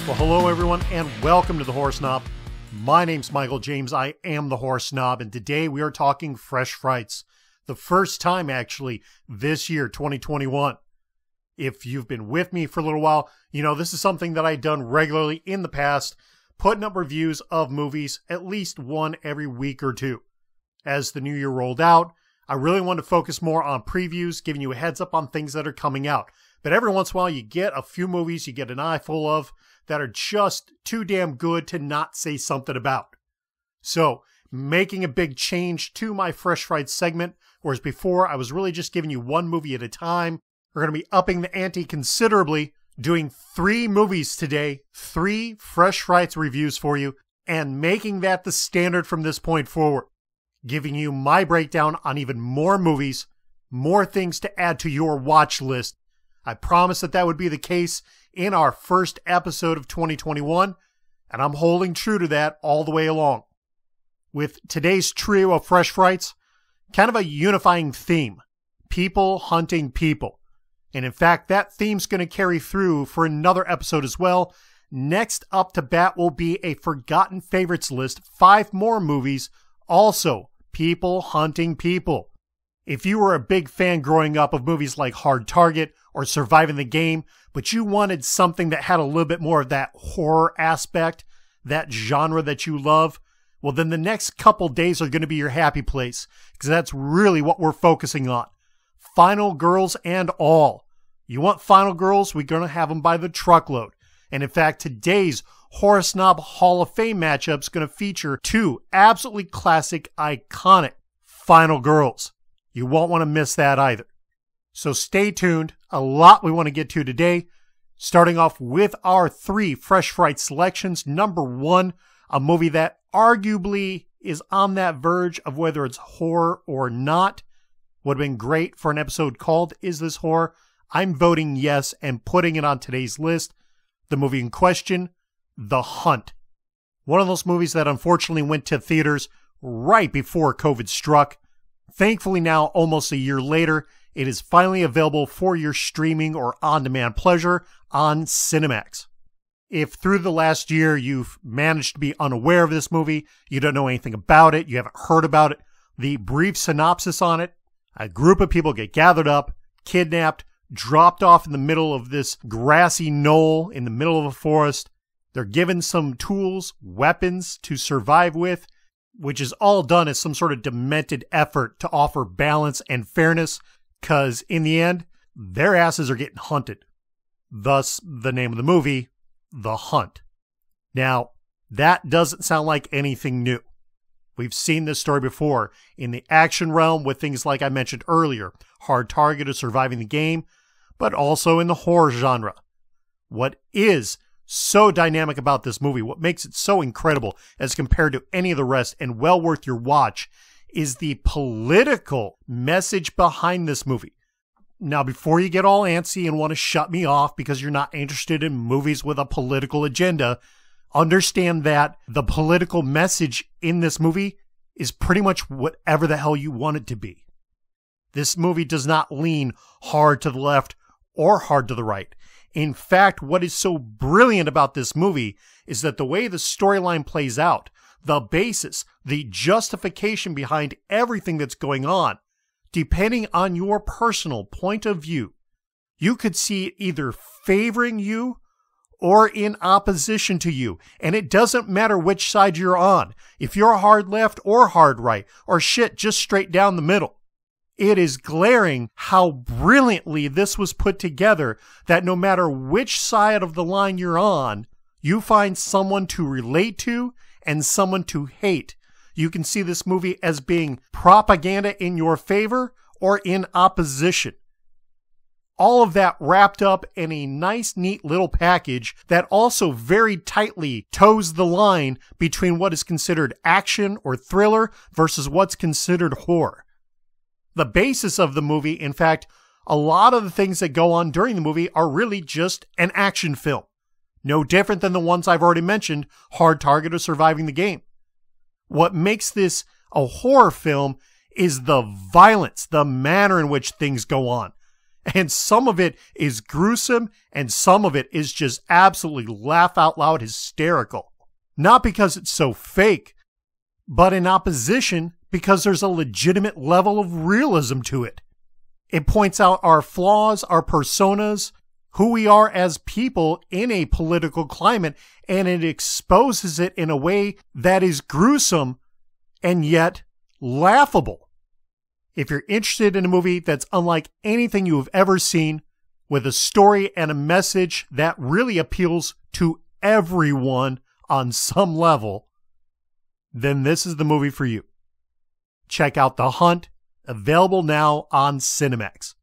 Well, hello everyone, and welcome to the Horror Snob. My name's Michael James. I am the Horror Snob, and today we are talking Fresh Frights. The first time, actually, this year, 2021. If you've been with me for a little while, you know this is something that I've done regularly in the past, putting up reviews of movies, at least one every week or two. As the new year rolled out, I really wanted to focus more on previews, giving you a heads up on things that are coming out. But every once in a while, you get a few movies you get an eye full of that are just too damn good to not say something about. So, making a big change to my Fresh Frights segment, whereas before I was really just giving you one movie at a time. We're going to be upping the ante considerably, doing 3 movies today, 3 Fresh Frights reviews for you, and making that the standard from this point forward. Giving you my breakdown on even more movies, more things to add to your watch list. I promised that that would be the case in our first episode of 2021, and I'm holding true to that all the way along. With today's trio of Fresh Frights, kind of a unifying theme, people hunting people. And in fact, that theme's going to carry through for another episode as well. Next up to bat will be a Forgotten Favorites list, 5 more movies, also people hunting people. If you were a big fan growing up of movies like Hard Target or Surviving the Game, but you wanted something that had a little bit more of that horror aspect, that genre that you love, well then the next couple days are going to be your happy place, because that's really what we're focusing on. Final Girls and all. You want Final Girls? We're going to have them by the truckload. And in fact, today's Horror Snob Hall of Fame matchup is going to feature 2 absolutely classic, iconic Final Girls. You won't want to miss that either. So stay tuned. A lot we want to get to today. Starting off with our 3 Fresh Fright selections. Number 1, a movie that arguably is on that verge of whether it's horror or not. Would have been great for an episode called Is This Horror? I'm voting yes and putting it on today's list. The movie in question, The Hunt. One of those movies that unfortunately went to theaters right before COVID struck. Thankfully now, almost a year later, it is finally available for your streaming or on-demand pleasure on Cinemax. If through the last year you've managed to be unaware of this movie, you don't know anything about it, you haven't heard about it, the brief synopsis on it: a group of people get gathered up, kidnapped, dropped off in the middle of this grassy knoll in the middle of a forest. They're given some tools, weapons to survive with, which is all done as some sort of demented effort to offer balance and fairness, because in the end, their asses are getting hunted. Thus, the name of the movie, The Hunt. Now, that doesn't sound like anything new. We've seen this story before in the action realm with things like I mentioned earlier, Hard Target or Surviving the Game, but also in the horror genre. What is so dynamic about this movie, what makes it so incredible as compared to any of the rest and well worth your watch, is the political message behind this movie. Now, before you get all antsy and want to shut me off because you're not interested in movies with a political agenda, understand that the political message in this movie is pretty much whatever the hell you want it to be. This movie does not lean hard to the left or hard to the right. In fact, what is so brilliant about this movie is that the way the storyline plays out, the basis, the justification behind everything that's going on, depending on your personal point of view, you could see it either favoring you or in opposition to you. And it doesn't matter which side you're on. If you're hard left or hard right, or shit, just straight down the middle. It is glaring how brilliantly this was put together that no matter which side of the line you're on, you find someone to relate to and someone to hate. You can see this movie as being propaganda in your favor or in opposition. All of that wrapped up in a nice, neat little package that also very tightly toes the line between what is considered action or thriller versus what's considered horror. The basis of the movie, in fact, a lot of the things that go on during the movie are really just an action film. No different than the ones I've already mentioned, Hard Target or Surviving the Game. What makes this a horror film is the violence, the manner in which things go on. And some of it is gruesome, and some of it is just absolutely laugh out loud hysterical. Not because it's so fake, but in opposition because there's a legitimate level of realism to it. It points out our flaws, our personas, who we are as people in a political climate, and it exposes it in a way that is gruesome and yet laughable. If you're interested in a movie that's unlike anything you have ever seen, with a story and a message that really appeals to everyone on some level, then this is the movie for you. Check out The Hunt, available now on Cinemax.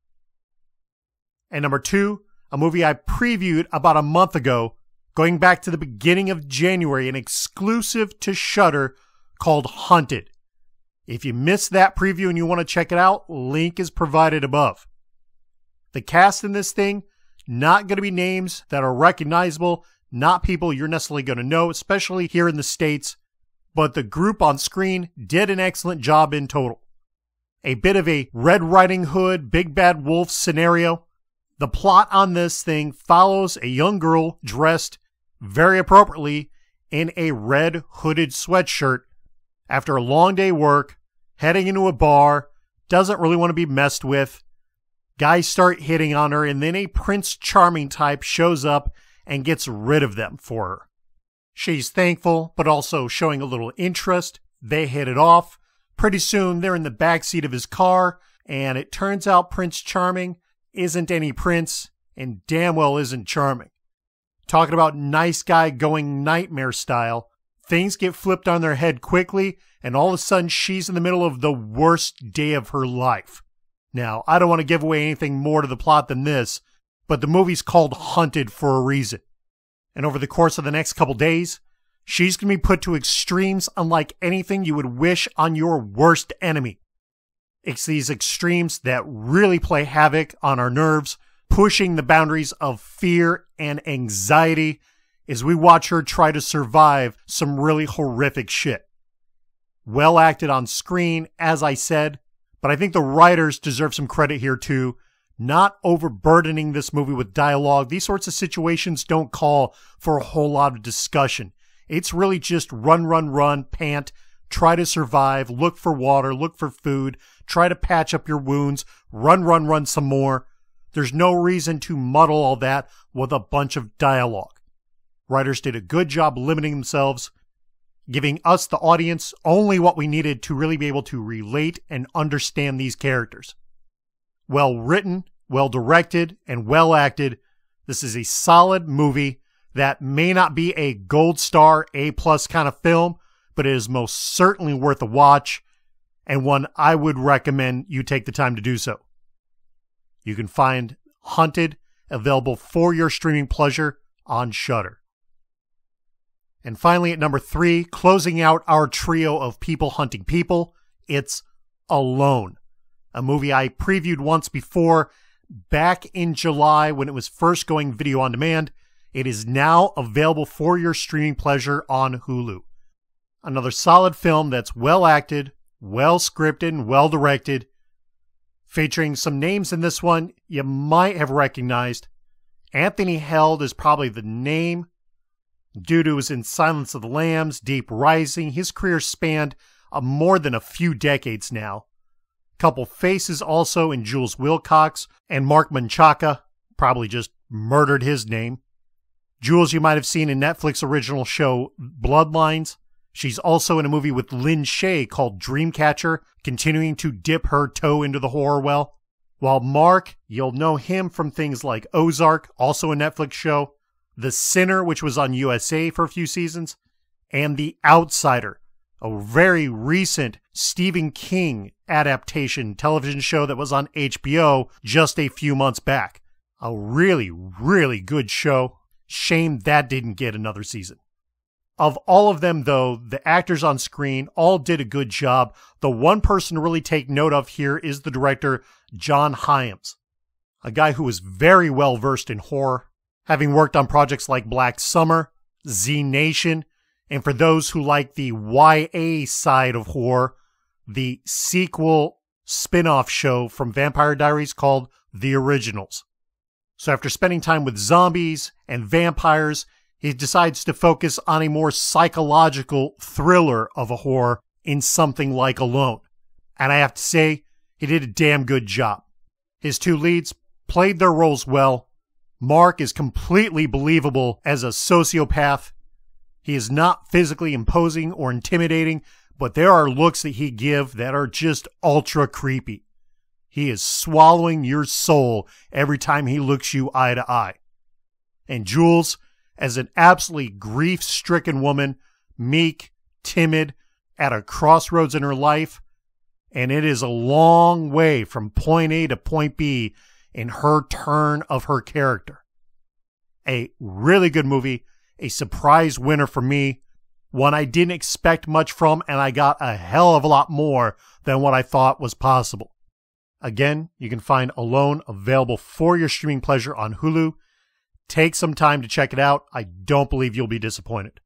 And number 2, a movie I previewed about a month ago, going back to the beginning of January, an exclusive to Shudder called Hunted. If you missed that preview and you want to check it out, link is provided above. The cast in this thing, not going to be names that are recognizable, not people you're necessarily going to know, especially here in the States, but the group on screen did an excellent job in total. A bit of a Red Riding Hood, Big Bad Wolf scenario. The plot on this thing follows a young girl dressed very appropriately in a red hooded sweatshirt after a long day work, heading into a bar, doesn't really want to be messed with. Guys start hitting on her, and then a Prince Charming type shows up and gets rid of them for her. She's thankful, but also showing a little interest. They hit it off. Pretty soon, they're in the backseat of his car, and it turns out Prince Charming isn't any prince, and damn well isn't charming. Talking about nice guy going nightmare style, things get flipped on their head quickly, and all of a sudden she's in the middle of the worst day of her life. Now, I don't want to give away anything more to the plot than this, but the movie's called Hunted for a reason. And over the course of the next couple days, she's going to be put to extremes unlike anything you would wish on your worst enemy. It's these extremes that really play havoc on our nerves, pushing the boundaries of fear and anxiety as we watch her try to survive some really horrific shit. Well acted on screen, as I said, but I think the writers deserve some credit here too, not overburdening this movie with dialogue. These sorts of situations don't call for a whole lot of discussion. It's really just run, pant, try to survive, look for water, look for food, try to patch up your wounds, run some more. There's no reason to muddle all that with a bunch of dialogue. Writers did a good job limiting themselves, giving us, the audience, only what we needed to really be able to relate and understand these characters. Well written, well directed, and well acted, this is a solid movie that may not be a gold star, A+ kind of film, but it is most certainly worth a watch, and one I would recommend you take the time to do so. You can find Hunted available for your streaming pleasure on Shudder. And finally, at number 3, closing out our trio of people hunting people, it's Alone, a movie I previewed once before, back in July when it was first going video on demand. It is now available for your streaming pleasure on Hulu. Another solid film that's well acted, well scripted, and well directed, featuring some names in this one you might have recognized. Anthony Held is probably the name, due to his In Silence of the Lambs, Deep Rising. His career spanned more than a few decades now. Couple faces also in Jules Wilcox and Mark Menchaca, probably just murdered his name. Jules you might have seen in Netflix original show Bloodlines. She's also in a movie with Lynn Shay called Dreamcatcher, continuing to dip her toe into the horror well. While Mark, you'll know him from things like Ozark, also a Netflix show, The Sinner, which was on USA for a few seasons, and The Outsider, a very recent Stephen King adaptation television show that was on HBO just a few months back. A really, really good show. Shame that didn't get another season. Of all of them, though, the actors on screen all did a good job. The one person to really take note of here is the director, John Hyams, a guy who is very well versed in horror, having worked on projects like Black Summer, Z Nation, and for those who like the YA side of horror, the sequel spin-off show from Vampire Diaries called The Originals. So after spending time with zombies and vampires, he decides to focus on a more psychological thriller of a horror in something like Alone. And I have to say, he did a damn good job. His two leads played their roles well. Mark is completely believable as a sociopath. He is not physically imposing or intimidating, but there are looks that he gives that are just ultra creepy. He is swallowing your soul every time he looks you eye to eye. And Jules, as an absolutely grief-stricken woman, meek, timid, at a crossroads in her life, and it is a long way from point A to point B in her turn of her character. A really good movie, a surprise winner for me, one I didn't expect much from, and I got a hell of a lot more than what I thought was possible. Again, you can find Alone available for your streaming pleasure on Hulu. Take some time to check it out. I don't believe you'll be disappointed.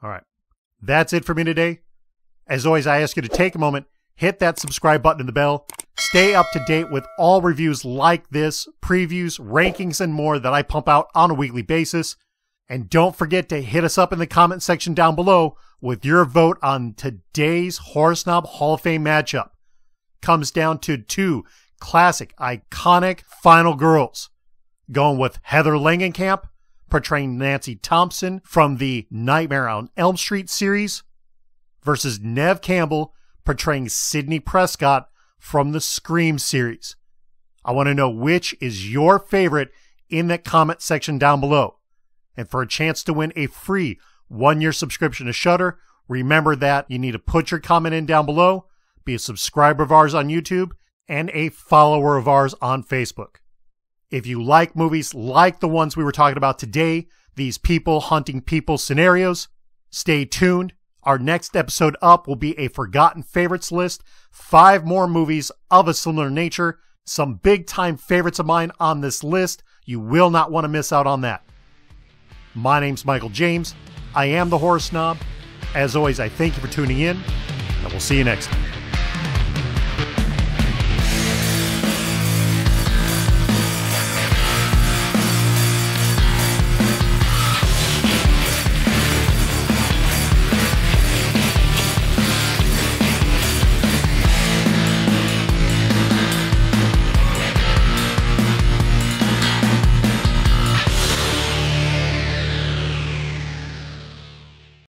All right. That's it for me today. As always, I ask you to take a moment, hit that subscribe button and the bell. Stay up to date with all reviews like this, previews, rankings, and more that I pump out on a weekly basis. And don't forget to hit us up in the comment section down below with your vote on today's Horror Snob Hall of Fame matchup. Comes down to two classic, iconic final girls. Going with Heather Langenkamp, portraying Nancy Thompson from the Nightmare on Elm Street series, versus Neve Campbell, portraying Sidney Prescott from the Scream series. I want to know which is your favorite in that comment section down below. And for a chance to win a free 1-year subscription to Shudder, remember that you need to put your comment in down below, be a subscriber of ours on YouTube, and a follower of ours on Facebook. If you like movies like the ones we were talking about today, these people hunting people scenarios, stay tuned. Our next episode up will be a Forgotten Favorites list, 5 more movies of a similar nature, some big-time favorites of mine on this list. You will not want to miss out on that. My name's Michael James. I am the Horror Snob. As always, I thank you for tuning in, and we'll see you next time.